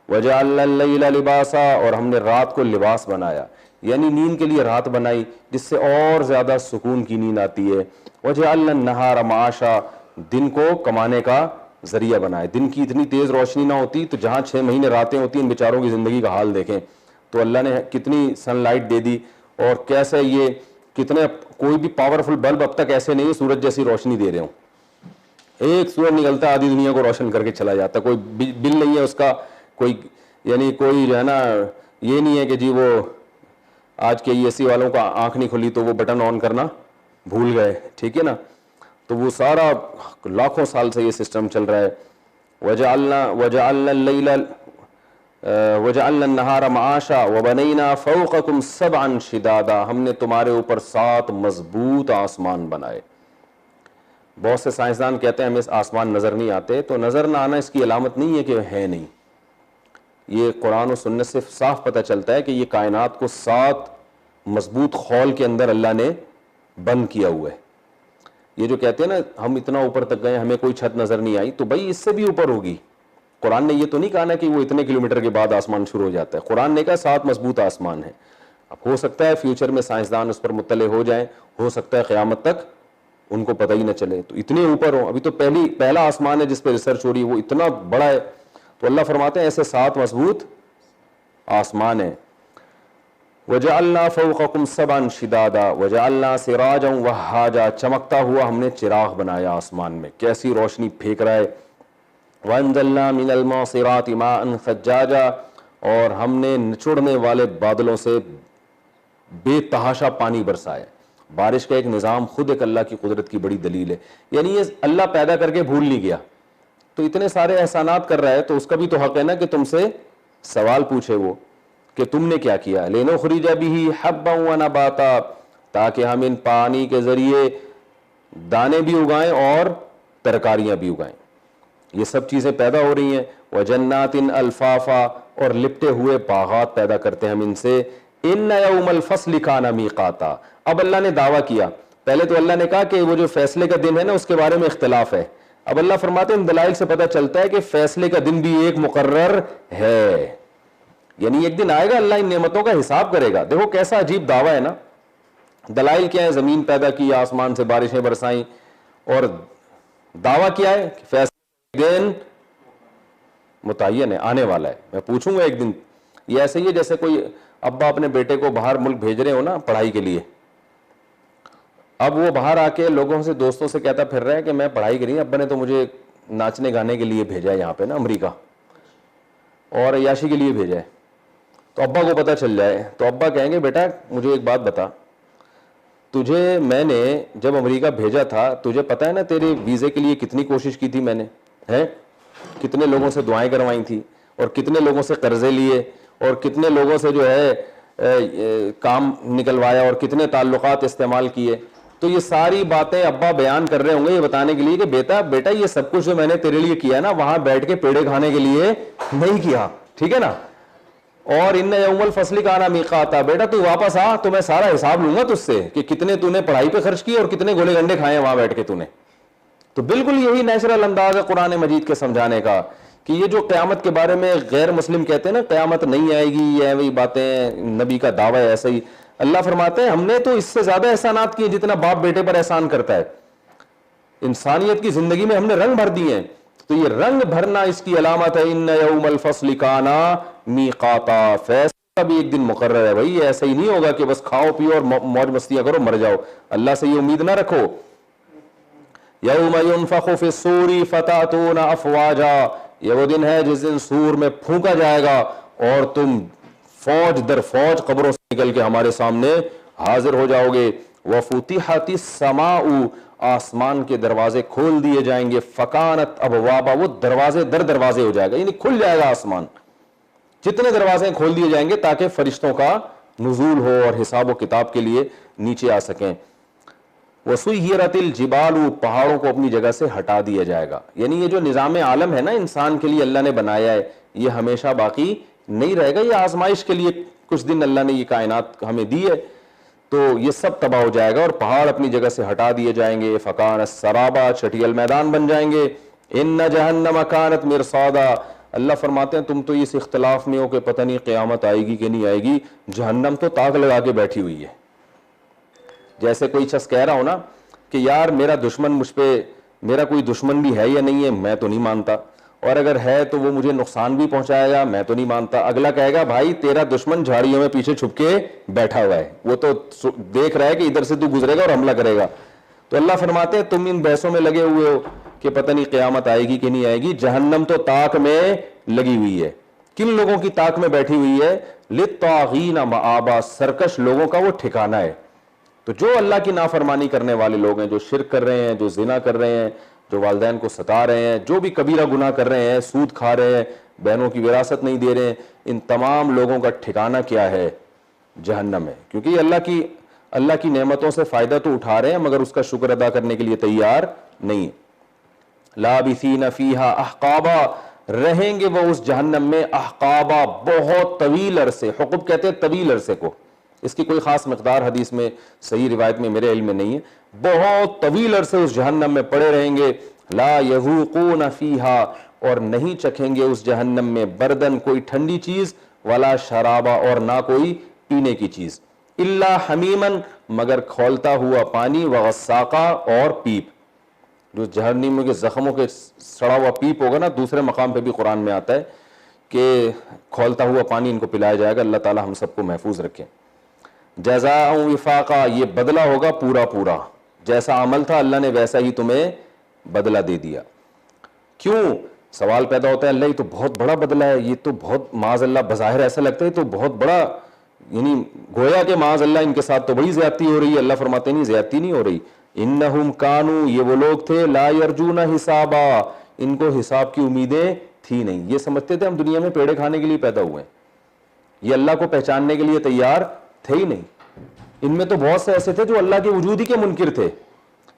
وَجَعَلْنَا اللَّيْلَ لِبَاسًا, اور ہم نے رات کو لباس بنایا, یعنی نیند کے لیے رات بنائی جس سے اور زیادہ سکون کی نیند آتی ہے. وَجَعَلْنَا النَّهَارَ مَعَاشًا, دن کو کمانے کا ذریعہ بنائے. دن کی اتنی تیز روشنی نہ ہوتی تو جہاں 6 مہینے راتیں ہوتی ہیں, ان بیچاروں کی زندگی کا حال دیکھیں. تو اللہ نے کتنی سن لائٹ دے دی, اور کیسے یہ کتنے, کوئی بھی پاورفل بلب اب تک ایسے نہیں ہے سورج جیسی روشنی دے رہے ہوں. ایک سورج نکلتا ہے آدھی دنیا کو روشن کر کے چلا جاتا ہے, کوئی بل نہیں ہے اس کا, کوئی یعنی کوئی جو ہے نا یہ نہیں ہے کہ جی وہ آج کے اے سی والوں کا آنکھ نہیں کھلی تو وہ بٹن آن کرنا بھول گئے, ٹھیک ہے نا. تو وہ سارا لاکھوں سال سے یہ سسٹم چل رہا ہے. وَجَعَلْنَا النَّهَارَ مَعَاشًا وَبَنَيْنَا فَوْقَكُمْ سَبْعًا شِدَادًا, ہم نے تمہارے اوپر 7 مضبوط آسمان بنائے. بہت سے سائنسدان کہتے ہیں ہمیں آسمان نظر نہیں آتے, تو نظر نہ آنا اس کی علامت نہیں ہے کہ ہے نہیں. یہ قرآن و سنت سے صاف پتہ چلتا ہے کہ یہ کائنات کو 7 مضبوط خول کے اندر اللہ نے بند کیا ہوا ہے. یہ جو کہتے ہیں نا ہم اتنا اوپر تک گئے ہمیں کوئی چھت نظر نہیں آئی, تو بھائی اس سے بھی اوپر ہوگی. قرآن نے یہ تو نہیں کہا نا کہ وہ اتنے کلومیٹر کے بعد آسمان شروع ہو جاتا ہے. قرآن نے کہا 7 مضبوط آسمان ہے. اب ہو سکتا ہے فیوچر میں سائنسدان اس پر مطلع ہو جائیں, ہو سکتا ہے قیامت تک ان کو پتہ ہی نہ چلے, تو اتنے اوپر ہوں. ابھی تو پہلا آسمان ہے جس پہ ریسرچ ہو رہی ہے, وہ اتنا بڑا ہے. تو اللہ فرماتے ہیں ایسے 7 مضبوط آسمان ہیں. وَجَعَلْنَا فَوْقَكُمْ سَبْعًا شِدَادًا وَجَعَلْنَا سِرَاجًا وَهَّاجًا, چمکتا ہوا ہم نے چراغ بنایا آسمان میں, کیسی روشنی پھینک رہا ہے. وَأَنزَلْنَا مِنَ الْمُعْصِرَاتِ مَاءً ثَجَّاجًا, اور ہم نے نچوڑنے والے بادلوں سے بے تحاشا پانی برسایا. بارش کا ایک نظام خود ایک اللہ کی قدرت کی بڑی دلیل ہے. یعنی یہ اللہ پیدا کر کے بھول نہیں گیا, تو اتنے سارے احسانات کر رہا ہے تو اس کا بھی تو حق ہے نا کہ تم سے سوال پوچھے وہ کہ تم نے کیا کیا. لِنُخْرِجَ بِهِ حَبًّا وَنَبَاتًا, تاکہ ہم ان پانی کے ذریعے دانے بھی اگائیں اور ترکاریاں بھی اگائیں. یہ سب چیزیں پیدا ہو رہی ہیں. وَجَنَّاتٍ أَلْفَافًا, اور لپٹے ہوئے باغات پیدا کرتے ہیں ہم ان سے. إِنَّ يَوْمَ الْفَصْلِ كَانَ مِيقَاتًا, اب اللہ نے دعویٰ کیا. پہلے تو اللہ نے کہا کہ وہ جو فیصلے کا دن ہے نا اس کے بارے میں اختلاف ہے. اب اللہ فرماتے ہیں ان دلائل سے پتہ چلتا ہے کہ فیصلے کا دن بھی ایک مقرر ہے. یعنی ایک دن آئے گا اللہ ان نعمتوں کا حساب کرے گا. دیکھو کیسا عجیب دعویٰ ہے نا. دلائل کیا ہے, زمین پیدا کی, آسمان سے بارشیں برسائیں, اور دعویٰ کیا ہے کہ فیصلے کا دن متعین ہے, آنے والا ہے. میں پوچھوں گا ایک دن. یہ ایسے ہی ہے جیسے کوئی ابا اپنے بیٹے کو باہر ملک بھیج رہے ہو نا پڑھائی کے لیے. اب وہ باہر آ کے لوگوں سے, دوستوں سے کہتا پھر رہا ہے کہ میں پڑھائی کے لیے, ابا نے تو مجھے ناچنے گانے کے لیے بھیجا ہے یہاں پہ نا امریکہ, اور عیاشی کے لیے بھیجا ہے. تو ابا کو پتہ چل جائے تو ابا کہیں گے بیٹا مجھے ایک بات بتا, تجھے میں نے جب امریکہ بھیجا تھا تجھے پتہ ہے نا تیرے ویزے کے لیے کتنی کوشش کی تھی میں نے, ہے کتنے لوگوں سے دعائیں کروائی تھی, اور کتنے لوگوں سے قرضے لیے, اور کتنے لوگوں سے جو ہے کام نکلوایا, اور کتنے تعلقات استعمال کیے. تو یہ ساری باتیں ابا بیان کر رہے ہوں گے یہ بتانے کے لیے کہ بیٹا یہ سب کچھ جو میں نے تیرے لیے کیا نا وہاں بیٹھ کے پیڑے کھانے کے لیے نہیں کیا, ٹھیک ہے نا. اور ان یوم الفصل کان میقاتا, بیٹا تو واپس آ تو میں سارا حساب لوں گا تجھ سے کہ کتنے تو نے پڑھائی پہ خرچ کیے اور کتنے گولے گنڈے کھائے وہاں بیٹھ کے تو نے. تو بالکل یہی نیچرل انداز ہے قرآن مجید کے سمجھانے کا کہ یہ جو قیامت کے بارے میں غیر مسلم کہتے ہیں نا قیامت نہیں آئے گی، یہ وہی باتیں، نبی کا دعویٰ ہے ایسا ہی، اللہ فرماتے ہیں ہم نے تو اس سے زیادہ احسانات کیے جتنا باپ بیٹے پر احسان کرتا ہے. انسانیت کی زندگی میں ہم نے رنگ بھر دیے ہیں. تو یہ رنگ بھرنا اس کی علامت ہے. ان یوم الفصل کان میقاتا، فیصلہ بھی ایک دن مقرر ہے بھائی. ایسا ہی نہیں ہوگا کہ بس کھاؤ پیو اور موج مستیاں کرو مر جاؤ. اللہ سے یہ امید نہ رکھو. یوم ینفخ فی الصور فتاتون افواجا، یہ وہ دن ہے جس دن سور میں پھونکا جائے گا اور تم فوج در فوج قبروں سے نکل کے ہمارے سامنے حاضر ہو جاؤ گے. وفتحت السماء، آسمان کے دروازے کھول دیے جائیں گے. فکانت ابوابا، وہ دروازے در دروازے ہو جائے گا، یعنی کھل جائے گا آسمان. جتنے دروازے کھول دیے جائیں گے تاکہ فرشتوں کا نزول ہو اور حساب و کتاب کے لیے نیچے آ سکیں. وسیرت الجبال، پہاڑوں کو اپنی جگہ سے ہٹا دیا جائے گا. یعنی یہ جو نظام عالم ہے نا انسان کے لیے اللہ نے بنایا ہے، یہ ہمیشہ باقی نہیں رہے گا. یہ آزمائش کے لیے کچھ دن اللہ نے یہ کائنات ہمیں دی ہے، تو یہ سب تباہ ہو جائے گا اور پہاڑ اپنی جگہ سے ہٹا دیے جائیں گے. فکان السرابا، چٹیل میدان بن جائیں گے. ان جہنم کانت مرصادا، اللہ فرماتے ہیں تم تو اس اختلاف میں ہو کہ پتہ نہیں قیامت آئے گی کہ نہیں آئے گی. جہنم تو تاک لگا کے بیٹھی ہوئی ہے. جیسے کوئی شخص کہہ رہا ہو نا کہ یار میرا دشمن مجھ پہ، میرا کوئی دشمن بھی ہے یا نہیں ہے میں تو نہیں مانتا، اور اگر ہے تو وہ مجھے نقصان بھی پہنچائے گا میں تو نہیں مانتا. اگلا کہے گا بھائی تیرا دشمن جھاڑیوں میں پیچھے چھپ کے بیٹھا ہوا ہے، وہ تو دیکھ رہا ہے کہ ادھر سے تو گزرے گا اور حملہ کرے گا. تو اللہ فرماتے ہیں تم ان بحثوں میں لگے ہوئے ہو کہ پتہ نہیں قیامت آئے گی کہ نہیں آئے گی. جہنم تو طاق میں لگی ہوئی ہے. کن لوگوں کی طاق میں بیٹھی ہوئی ہے؟ للطاغین مآبا، سرکش لوگوں کا وہ ٹھکانہ ہے. تو جو اللہ کی نافرمانی کرنے والے لوگ ہیں، جو شرک کر رہے ہیں، جو زنا کر رہے ہیں، جو والدین کو ستا رہے ہیں، جو بھی کبیرہ گناہ کر رہے ہیں، سود کھا رہے ہیں، بہنوں کی وراثت نہیں دے رہے ہیں، ان تمام لوگوں کا ٹھکانہ کیا ہے؟ جہنم ہے. کیونکہ یہ اللہ کی نعمتوں سے فائدہ تو اٹھا رہے ہیں مگر اس کا شکر ادا کرنے کے لیے تیار نہیں. لابثین فیہا احقابا، رہیں گے وہ اس جہنم میں احقابا، بہت طویل عرصے. حقب کہتے ہیں طویل عرصے کو، اس کی کوئی خاص مقدار حدیث میں صحیح روایت میں میرے علم میں نہیں ہے. بہت طویل عرصے اس جہنم میں پڑے رہیں گے. لا یذوقون فیہا، اور نہیں چکھیں گے اس جہنم میں بردن، کوئی ٹھنڈی چیز، ولا شرابا، اور نہ کوئی پینے کی چیز، الا حمیمن، مگر کھولتا ہوا پانی، وغساقا، اور پیپ. جو جہنم کے زخموں کے سڑا ہوا پیپ ہوگا نا، دوسرے مقام پہ بھی قرآن میں آتا ہے کہ کھولتا ہوا پانی ان کو پلایا جائے گا. اللہ تعالی ہم سب کو محفوظ رکھے. جزاء وفاقا، یہ بدلہ ہوگا پورا پورا، جیسا عمل تھا اللہ نے ویسا ہی تمہیں بدلہ دے دیا. کیوں؟ سوال پیدا ہوتا ہے اللہ یہ تو بہت بڑا بدلہ ہے، یہ تو بہت معاذ اللہ بظاہر ایسا لگتا ہے تو بہت بڑا، یعنی گویا کہ معاذ اللہ ان کے ساتھ تو بڑی زیادتی ہو رہی ہے. اللہ فرماتے نہیں زیادتی نہیں ہو رہی. انہم کانوا، یہ وہ لوگ تھے، لا یرجون حسابا، ان کو حساب کی امیدیں تھی نہیں. یہ سمجھتے تھے ہم دنیا میں پیڑے کھانے کے لیے پیدا ہوئے ہیں، یہ اللہ کو پہچاننے کے لیے تیار تھے ہی نہیں. ان میں تو بہت سے ایسے تھے جو اللہ کے وجود ہی کے منکر تھے.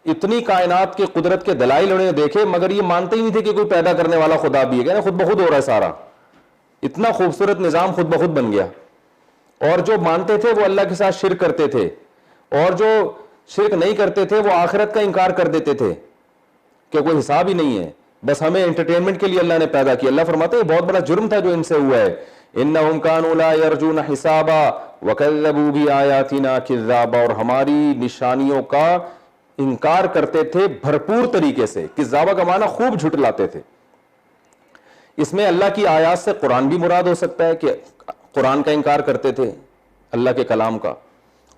اتنی کائنات کے قدرت کے دلائل انہوں نے دیکھے مگر یہ مانتے ہی نہیں تھے کہ کوئی پیدا کرنے والا خدا بھی ہے. کہنا خود بخود ہو رہا ہے سارا، اتنا خوبصورت نظام خود بخود بن گیا. اور جو مانتے تھے وہ اللہ کے ساتھ شرک کرتے تھے، اور جو شرک نہیں کرتے تھے وہ آخرت کا انکار کر دیتے تھے کہ کوئی حساب ہی نہیں ہے، بس ہمیں انٹرٹینمنٹ کے لیے اللہ نے پیدا کیا. اللہ فرماتے ہیں بہت بڑا جرم تھا جو ان سے ہوا ہے. انہم کانوا لا یرجون حسابا وکذبوا بآیاتنا کذابا، اور ہماری نشانیوں کا انکار کرتے تھے بھرپور طریقے سے. کذابا کا معنی خوب جھٹلاتے تھے. اس میں اللہ کی آیات سے قرآن بھی مراد ہو سکتا ہے کہ قرآن کا انکار کرتے تھے، اللہ کے کلام کا،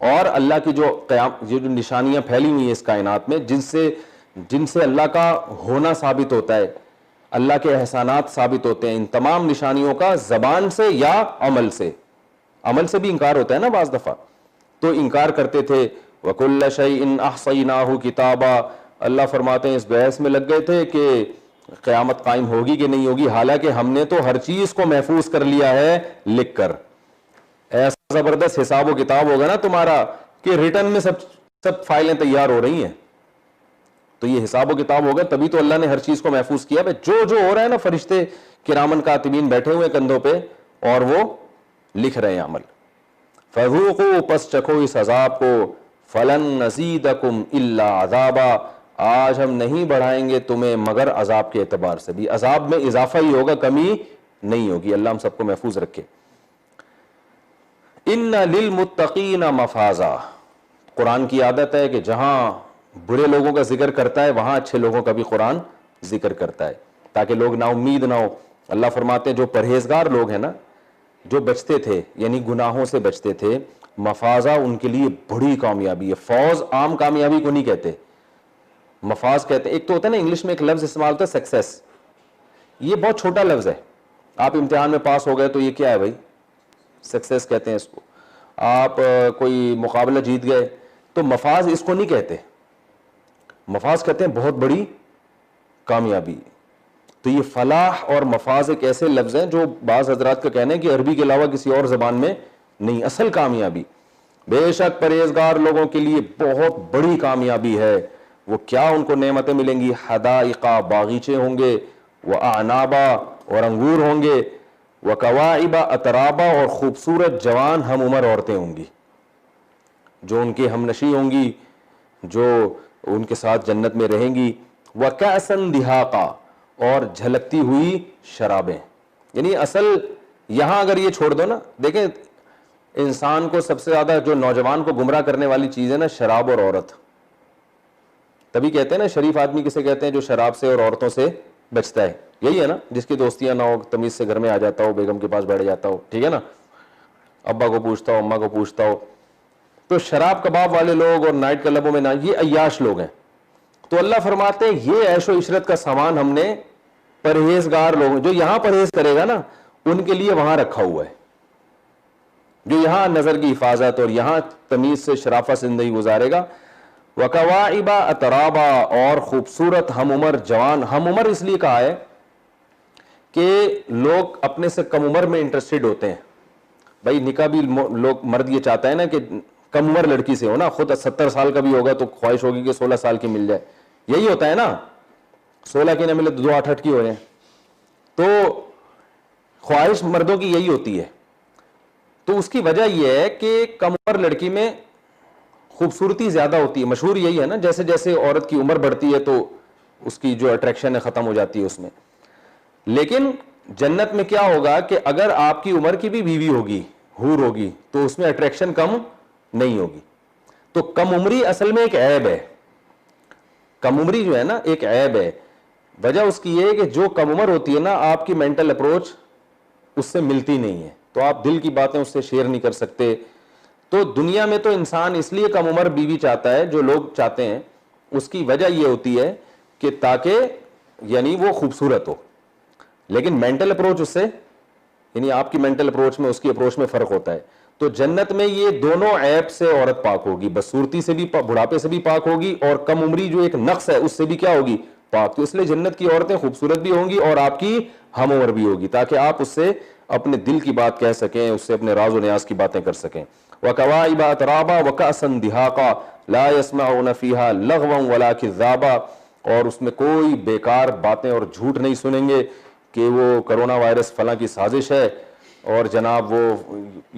اور اللہ کی جو نشانیاں پھیلی ہوئی ہیں اس کائنات میں جن سے اللہ کا ہونا ثابت ہوتا ہے، اللہ کے احسانات ثابت ہوتے ہیں. ان تمام نشانیوں کا زبان سے یا عمل سے بھی انکار ہوتا ہے نا بعض دفعہ، تو انکار کرتے تھے. وَكُلَّ شَيْءٍ أَحْصَيْنَاهُ كِتَابًا، اللہ فرماتے ہیں اس بحث میں لگ گئے تھے کہ قیامت قائم ہوگی کہ نہیں ہوگی، حالانکہ ہم نے تو ہر چیز کو محفوظ کر لیا ہے لکھ کر. ایسا زبردست حساب و کتاب ہوگا نا تمہارا کہ ریٹن میں سب فائلیں تیار ہو رہی ہیں. تو یہ حساب و کتاب ہوگا تبھی تو اللہ نے ہر چیز کو محفوظ کیا. جو ہو رہا ہے نا، فرشتے کرامن کاتبین بیٹھے ہوئے کندھوں پہ اور وہ لکھ رہے ہیں عمل. فذوقوا، پس چکھو اس عذاب کو، فلن نزیدکم الا عذابا، آج ہم نہیں بڑھائیں گے تمہیں مگر عذاب کے اعتبار سے بھی, عذاب میں اضافہ ہی ہوگا, کمی نہیں ہوگی. اللہ ہم سب کو محفوظ رکھے. ان للمتقین مفازا, قرآن کی عادت ہے کہ جہاں برے لوگوں کا ذکر کرتا ہے وہاں اچھے لوگوں کا بھی قرآن ذکر کرتا ہے تاکہ لوگ نا امید نہ ہو. اللہ فرماتے ہیں جو پرہیزگار لوگ ہیں نا, جو بچتے تھے یعنی گناہوں سے بچتے تھے, مفازہ ان کے لیے بڑی کامیابی ہے. فوز عام کامیابی کو نہیں کہتے, مفاز کہتے ہیں. ایک تو ہوتا ہے نا انگلش میں ایک لفظ استعمال ہوتا ہے سکسیس, یہ بہت چھوٹا لفظ ہے. آپ امتحان میں پاس ہو گئے تو یہ کیا ہے بھائی, سکسیس کہتے ہیں اس کو. آپ کوئی مقابلہ جیت گئے تو مفاز اس کو نہیں کہتے, مفاز کہتے ہیں بہت بڑی کامیابی. تو یہ فلاح اور مفاز ایک ایسے لفظ ہیں جو بعض حضرات کا کہنا ہے کہ عربی کے علاوہ کسی اور زبان میں نہیں. اصل کامیابی بے شک پرہیزگار لوگوں کے لیے بہت بڑی کامیابی ہے. وہ کیا ان کو نعمتیں ملیں گی, حدائقہ باغیچے ہوں گے, واعنابا اور انگور ہوں گے, وکواعب اترابا اور خوبصورت جوان ہم عمر عورتیں ہوں گی جو ان کے ہم نشی ہوں گی, جو ان کے ساتھ جنت میں رہیں گی. وکأسا دہاقا اور جھلکتی ہوئی شرابیں. یعنی اصل یہاں اگر یہ چھوڑ دو نا, دیکھیں انسان کو سب سے زیادہ جو نوجوان کو گمراہ کرنے والی چیز ہے نا, شراب اور عورت. تبھی کہتے ہیں نا شریف آدمی کسے کہتے ہیں, جو شراب سے اور عورتوں سے بچتا ہے. یہی ہے نا جس کی دوستیاں نہ ہو, تمیز سے گھر میں آ جاتا ہو, بیگم کے پاس بیٹھ جاتا ہو, ٹھیک ہے نا, ابا کو پوچھتا ہو, اماں کو پوچھتا ہو. تو شراب کباب والے لوگ اور نائٹ کلبوں میں نہ, یہ عیاش لوگ ہیں. تو اللہ فرماتے ہیں یہ عیش و عشرت کا سامان ہم نے پرہیزگار لوگ, جو یہاں پرہیز کرے گا نا ان کے لیے وہاں رکھا ہوا ہے. جو یہاں نظر کی حفاظت اور یہاں تمیز سے شرافت سے زندگی گزارے گا. وکواعب اترابا اور خوبصورت ہم عمر جوان. ہم عمر اس لیے کہا ہے کہ لوگ اپنے سے کم عمر میں انٹرسٹڈ ہوتے ہیں. بھائی نکاح بھی لوگ, مرد یہ چاہتا ہے نا کہ کم عمر لڑکی سے ہو نا, خود 70 سال کا بھی ہوگا تو خواہش ہوگی کہ 16 سال کی مل جائے. یہی ہوتا ہے نا, 16 کی نہ ملے تو 2 8 کی ہو رہے ہیں. تو خواہش مردوں کی یہی ہوتی ہے. تو اس کی وجہ یہ ہے کہ کم عمر لڑکی میں خوبصورتی زیادہ ہوتی ہے. مشہور یہی ہے نا, جیسے جیسے عورت کی عمر بڑھتی ہے تو اس کی جو اٹریکشن ہے ختم ہو جاتی ہے اس میں. لیکن جنت میں کیا ہوگا کہ اگر آپ کی عمر کی بھی بیوی ہوگی, حور ہوگی, تو اس میں اٹریکشن کم نہیں ہوگی. تو کم عمری اصل میں ایک عیب ہے. کم عمری جو ہے نا ایک عیب ہے. وجہ اس کی یہ ہے کہ جو کم عمر ہوتی ہے نا, آپ کی مینٹل اپروچ اس سے ملتی نہیں ہے, تو آپ دل کی باتیں اس سے شیئر نہیں کر سکتے. تو دنیا میں تو انسان اس لیے کم عمر بیوی چاہتا ہے, جو لوگ چاہتے ہیں, اس کی وجہ یہ ہوتی ہے کہ تاکہ یعنی وہ خوبصورت ہو. لیکن مینٹل اپروچ اس سے, یعنی آپ کی مینٹل اپروچ میں اس کی اپروچ میں فرق ہوتا ہے. تو جنت میں یہ دونوں عیب سے عورت پاک ہوگی, بدصورتی سے بھی, بڑھاپے سے بھی پاک ہوگی, اور کم عمری جو ایک نقص ہے اس سے بھی کیا ہوگی, پاک. تو اس لیے جنت کی عورتیں خوبصورت بھی ہوں گی اور آپ کی ہم عمر بھی ہوگی, تاکہ آپ اس سے اپنے دل کی بات کہہ سکیں, اس سے اپنے راز و نیاز کی باتیں کر سکیں. وَكَوَاعِبَ أَتْرَابًا وَكَأْسًا دِهَاقًا لَا يَسْمَعُونَ فِيهَا لَغْوًا وَلَا كِذَّابًا. اور اس میں کوئی بیکار باتیں اور جھوٹ نہیں سنیں گے کہ وہ کرونا وائرس فلاں کی سازش ہے, اور جناب وہ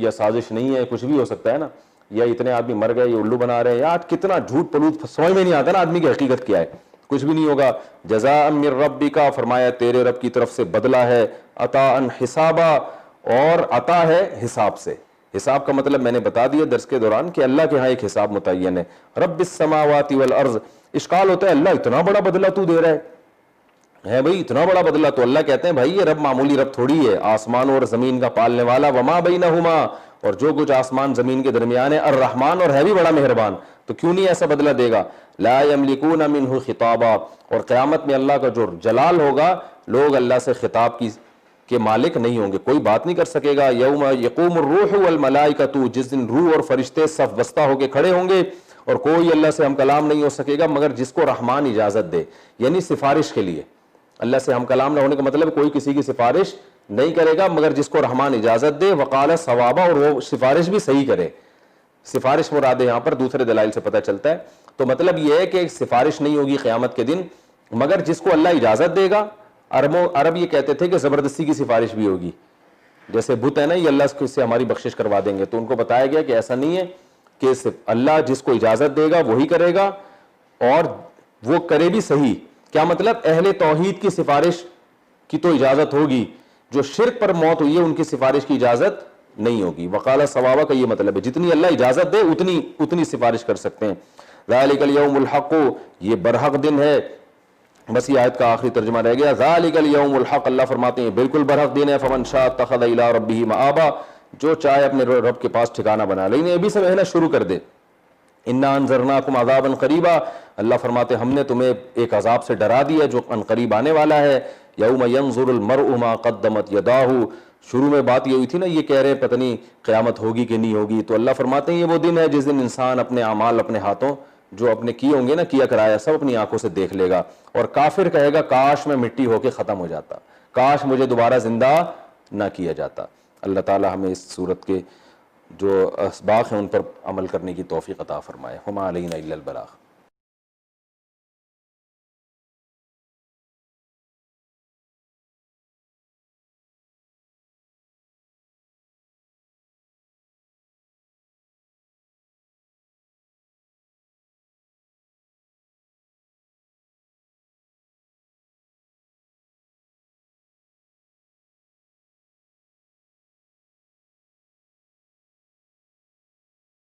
یا سازش نہیں ہے, کچھ بھی ہو سکتا ہے نا, یا اتنے آدمی مر گئے, یہ الو بنا رہے ہیں. یار کتنا جھوٹ پلوت, سمجھ میں نہیں آتا نا آدمی کی حقیقت کیا ہے. کچھ بھی نہیں ہوگا. جزاء من ربک, فرمایا تیرے رب کی طرف سے بدلہ ہے. عطاء حسابا, اور عطا ہے حساب سے. حساب کا مطلب میں نے بتا دیا درس کے دوران کہ اللہ کے ہاں ایک حساب متعین ہے. رب السماوات والارض. اشکال ہوتا ہے اللہ اتنا بڑا بدلہ تو دے رہا ہے بھائی, اتنا بڑا بدلہ. تو اللہ کہتے ہیں بھائی یہ رب معمولی رب تھوڑی ہے, آسمان اور زمین کا پالنے والا, وما بینہما, اور جو کچھ آسمان زمین کے درمیان ہے, الرحمن, اور ہے بھی بڑا مہربان. تو کیوں نہیں ایسا بدلہ دے گا. لا یملکون منہ خطابا, اور قیامت میں اللہ کا جو جلال ہوگا, لوگ اللہ سے خطاب کے مالک نہیں ہوں گے, کوئی بات نہیں کر سکے گا. یوم یقوم الروح والملائکۃ, جس دن روح اور فرشتے صف بستہ ہو کے کھڑے ہوں گے, اور کوئی اللہ سے ہم کلام نہیں ہو سکے گا مگر جس کو رحمان اجازت دے, یعنی سفارش کے لیے. اللہ سے ہم کلام نہ ہونے کا مطلب کوئی کسی کی سفارش نہیں کرے گا مگر جس کو رحمان اجازت دے. وقال ثوابا, اور وہ سفارش بھی صحیح کرے. سفارش مراد یہاں پر دوسرے دلائل سے پتہ چلتا ہے. تو مطلب یہ ہے کہ سفارش نہیں ہوگی قیامت کے دن مگر جس کو اللہ اجازت دے گا. عرب یہ کہتے تھے کہ زبردستی کی سفارش بھی ہوگی, جیسے بت ہے نا, یہ اللہ سے ہماری بخشش کروا دیں گے. تو ان کو بتایا گیا کہ ایسا نہیں ہے, کہ اللہ جس کو اجازت دے گا وہی کرے گا, اور وہ کرے بھی صحیح. کیا مطلب؟ اہل توحید کی سفارش کی تو اجازت ہوگی, جو شرک پر موت ہوئی ہے ان کی سفارش کی اجازت نہیں ہوگی. وقال ثوابہ کا یہ مطلب ہے جتنی اللہ اجازت دے اتنی سفارش کر سکتے ہیں. ذالک الیوم الحق, یہ برحق دن ہے. بس یہ آیت کا آخری ترجمہ رہ گیا. ذالک الیوم الحق, اللہ فرماتے ہیں بالکل برحق دن ہے. فمن شاء اتخذ الی ربہ مآبا, جو چاہے اپنے رب کے پاس ٹھکانہ بنا لے. ابھی سے رہنا شروع کر دے. انا انذرناکم عذابا قریبا, اللہ فرماتے ہم نے تمہیں ایک عذاب سے ڈرا دیا جو ان قریب آنے والا ہے. یوم ینظر المرء ما قدمت یداہ, شروع میں بات یہ ہوئی تھی نا, یہ کہہ رہے ہیں پتہ نہیں قیامت ہوگی کہ نہیں ہوگی, تو اللہ فرماتے ہیں یہ وہ دن ہے جس دن انسان اپنے اعمال اپنے ہاتھوں جو اپنے کیے ہوں گے نا, کیا کرایا سب اپنی آنکھوں سے دیکھ لے گا. اور کافر کہے گا کاش میں مٹی ہو کے ختم ہو جاتا, کاش مجھے دوبارہ زندہ نہ کیا جاتا. اللہ تعالی ہمیں اس صورت کے جو اسباق ہیں ان پر عمل کرنے کی توفیق عطا فرمائے. ہما علینا الا البلاغ.